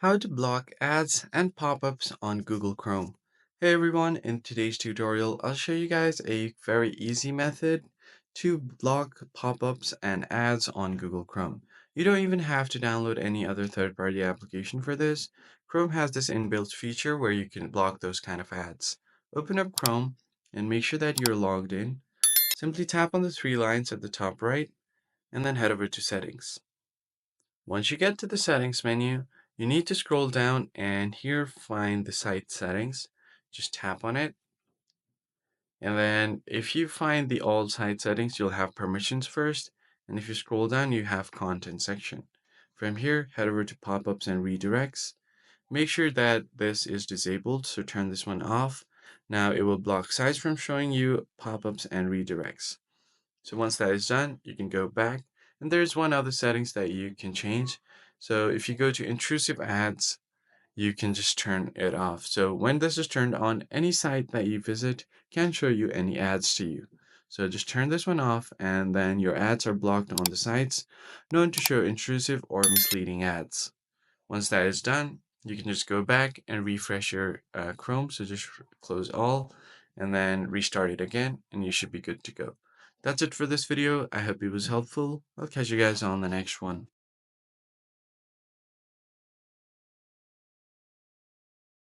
How to block ads and pop-ups on Google Chrome. Hey everyone, in today's tutorial, I'll show you guys a very easy method to block pop-ups and ads on Google Chrome. You don't even have to download any other third-party application for this. Chrome has this inbuilt feature where you can block those kind of ads. Open up Chrome and make sure that you're logged in. Simply tap on the three lines at the top right and then head over to Settings. Once you get to the settings menu, you need to scroll down and here find the site settings. Just tap on it. And then if you find the all site settings, you'll have permissions first. And if you scroll down, you have content section. From here, head over to pop-ups and redirects. Make sure that this is disabled, so turn this one off. Now it will block sites from showing you pop-ups and redirects. So once that is done, you can go back and there's one other settings that you can change. So if you go to intrusive ads, you can just turn it off. So when this is turned on, any site that you visit can't show you any ads to you. So just turn this one off and then your ads are blocked on the sites known to show intrusive or misleading ads. Once that is done, you can just go back and refresh your Chrome. So just close all and then restart it again, and you should be good to go. That's it for this video. I hope it was helpful. I'll catch you guys on the next one.